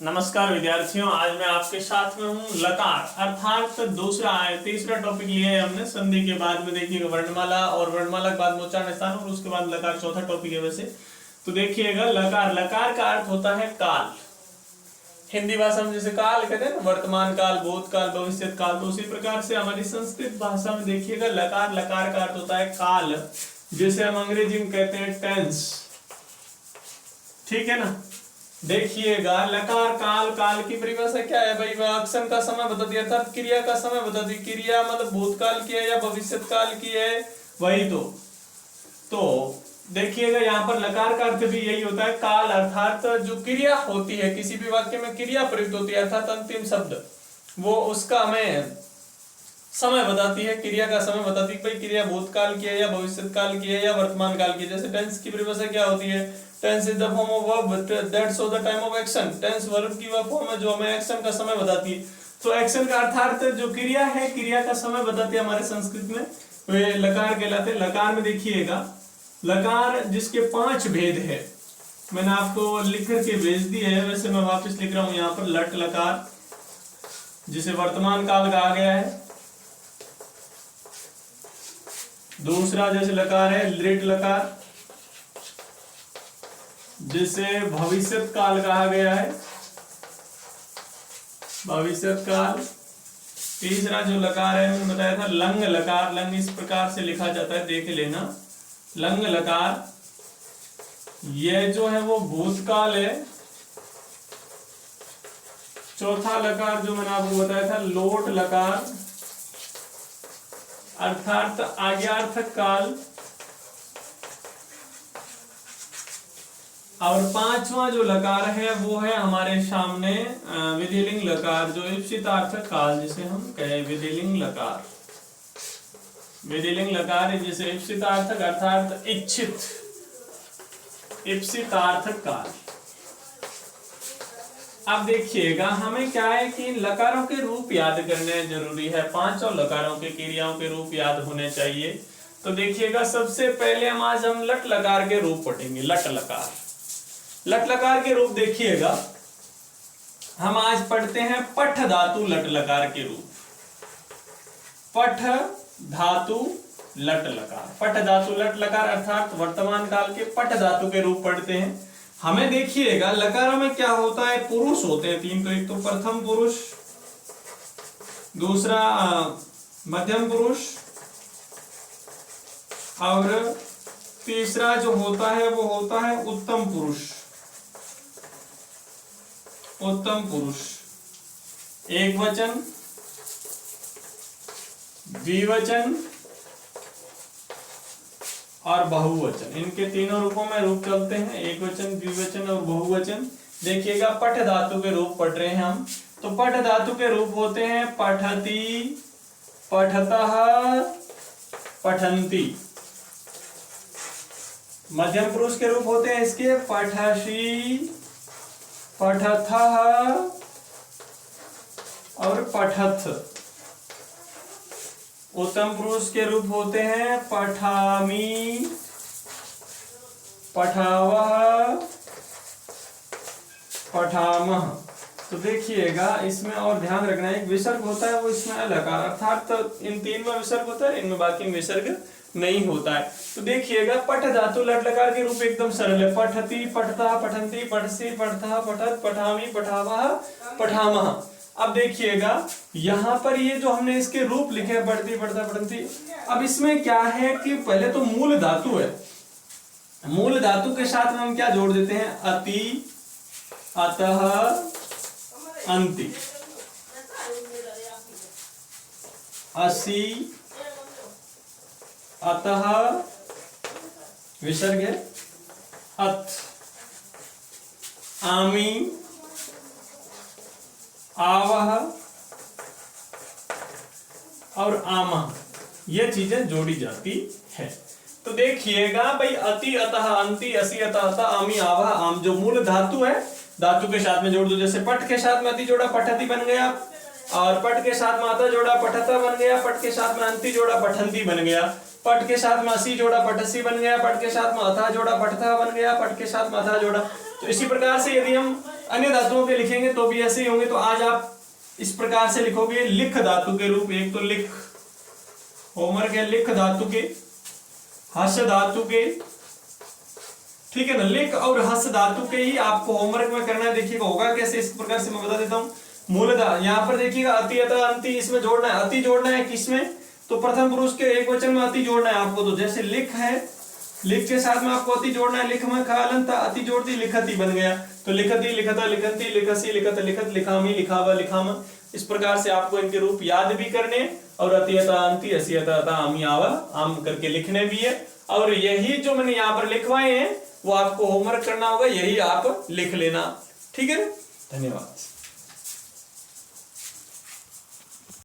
नमस्कार विद्यार्थियों, आज मैं आपके साथ में हूँ लकार अर्थात तीसरा टॉपिक लिया है हमने संधि के बाद में। देखिएगा वर्णमाला और वर्णमाला के बाद उच्चारण स्थान और उसके बाद लकार चौथा टॉपिक है वैसे। तो देखिएगा लकार, लकार का अर्थ होता है काल। हिंदी भाषा में जैसे काल कहते हैं ना, वर्तमान काल, भूतकाल, भविष्यत काल, तो उसी प्रकार से हमारी संस्कृत भाषा में देखिएगा लकार, लकार का अर्थ होता है काल, जैसे हम अंग्रेजी में कहते हैं टेंस। ठीक है ना। देखिएगा लकार काल, काल की परिभाषा क्या है भाई? वह अक्षर का समय बताती है अर्थात क्रिया का समय बताती है। क्रिया मतलब भूतकाल की है या भविष्यत काल की है, वही तो देखिएगा यहाँ पर लकार का अर्थ भी यही होता है काल, अर्थात जो क्रिया होती है किसी भी वाक्य में क्रिया प्रयुक्त होती है अर्थात अंतिम शब्द, वो उसका हमें समय बताती है, क्रिया का समय बताती है भाई क्रिया भूतकाल की है या भविष्यत काल की है या वर्तमान काल की है। जैसे टेंस की परिभाषा क्या होती है? Tense is the form of verb that show the time of action. Tense verb की वह फॉर्म है जो हमें एक्शन का समय बताती है। तो एक्शन का अर्थात जो क्रिया है, क्रिया का समय बताती है हमारे संस्कृत में, वे लकार कहलाते हैं। लकार में देखिएगा लकार जिसके 5 भेद है, मैंने आपको लिख करके भेज दिए है, वैसे मैं वापस लिख रहा हूं यहाँ पर। लट लकार जिसे वर्तमान काल कहा गया है। दूसरा जैसे लकार है लिट लकार, जिसे भविष्यत काल कहा गया है, भविष्यत काल। तीसरा जो लकार है मैंने बताया था लंग लकार, लंग इस प्रकार से लिखा जाता है, देख लेना, लंग लकार, यह जो है वो भूतकाल है। चौथा लकार जो मैंने आपको बताया था लोट लकार, अर्थात आज्ञार्थक काल। और 5वां जो लकार है वो है हमारे सामने विधिलिंग लकार, जो ईप्सितार्थक काल जिसे हम कहे विधिलिंग लकार। विधिलिंग लकार जिसे ईप्सितार्थक अर्थात इच्छित, ईप्सितार्थक काल। अब देखिएगा हमें क्या है कि लकारों के रूप याद करने जरूरी है। 5 लकारों के क्रियाओं के रूप याद होने चाहिए। तो देखिएगा सबसे पहले हम लट लकार के रूप पढ़ेंगे। लट लकार, लट लकार के रूप देखिएगा हम आज पढ़ते हैं पठ धातु लट लकार के रूप। पठ धातु लट लकार, पठ धातु लट लकार अर्थात वर्तमान काल के पठ धातु के रूप पढ़ते हैं। हमें देखिएगा लकारों में क्या होता है, पुरुष होते हैं 3, तो एक तो प्रथम पुरुष, दूसरा मध्यम पुरुष और तीसरा जो होता है वो होता है उत्तम पुरुष। उत्तम पुरुष एक वचन, द्विवचन और बहुवचन, इनके तीनों रूपों में रूप चलते हैं, एक वचन, द्विवचन और बहुवचन। देखिएगा पठ धातु के रूप पढ़ रहे हैं हम, तो पठ धातु के रूप होते हैं पठति, पठतः, पठन्ति। मध्यम पुरुष के रूप होते हैं इसके पठसि, पठथः और पठथ। उत्तम पुरुष के रूप होते हैं पठामि, पठावः, पठामः। तो देखिएगा इसमें और ध्यान रखना है, एक विसर्ग होता है वो इसमें अलकार, अर्थात तो इन 3 में विसर्ग होता है, इनमें बाकी में विसर्ग नहीं होता है। तो देखिएगा पठ धातु लट लकार के रूप एकदम सरल है। पठति, पठता, पठन्ति, पठसि, पठतः, पठत, पठामि, पठावः, पठामः। अब देखिएगा यहां पर ये जो हमने इसके रूप लिखे हैं पठति, पठता, पठन्ति, अब इसमें क्या है कि पहले तो मूल धातु है, मूल धातु के साथ में हम क्या जोड़ देते हैं? अति, अतः, अंति, असि, अतः, विसर्ग है अत, आमी, आवह और आमा, ये चीजें जोड़ी जाती है। तो देखिएगा भाई अति, अतः, अंति, असि, अतः, अतः, आमी, आवह, आम, जो मूल धातु है धातु के साथ में जोड़ दो। जैसे पठ के साथ में अति जोड़ा पठति बन गया, और पठ के साथ में अतः जोड़ा पठता बन गया, पठ के साथ में अंति जोड़ा पठन्ति बन गया, पठ के साथ में असी जोड़ा पठसी बन गया, पठ के साथ में अथा जोड़ा पठथा बन गया, पठ के साथ में अथा जोड़ा। तो इसी प्रकार से यदि हम अन्य धातुओं के लिखेंगे तो भी ऐसे ही होंगे। तो आज आप इस प्रकार से लिखोगे, लिख धातु के रूप, एक तो लिख, होमवर्क है, लिख धातु के, हस धातु के, ठीक है ना, लिख और हस धातु के ही आपको होमवर्क में करना है। देखिएगा होगा कैसे, इस प्रकार से मैं बता देता हूं। मूलतः यहाँ पर देखिएगा अति, अतः, अंति, इसमें जोड़ना है, अति जोड़ना है किसमें, तो प्रथम पुरुष के एक वचन में अति जोड़ना है आपको। तो जैसे लिख है, लिख के साथ में आपको अति जोड़ना है, लिख में खालन था, अति जोड़ दी, लिखती बन गया। तो लिखती, लिखता, लिखंती, लिखसी, लिखत, लिखत, लिखामी, लिखावा, लिखामा। इस प्रकार से आपको इनके रूप याद भी करने और अति, अतः, अंति, असी, अतः, अतः, आमी, आवा, आम करके लिखने भी है। और यही जो मैंने यहाँ पर लिखवाए हैं वो आपको होमवर्क करना होगा, यही आप लिख लेना, ठीक है ना। धन्यवाद।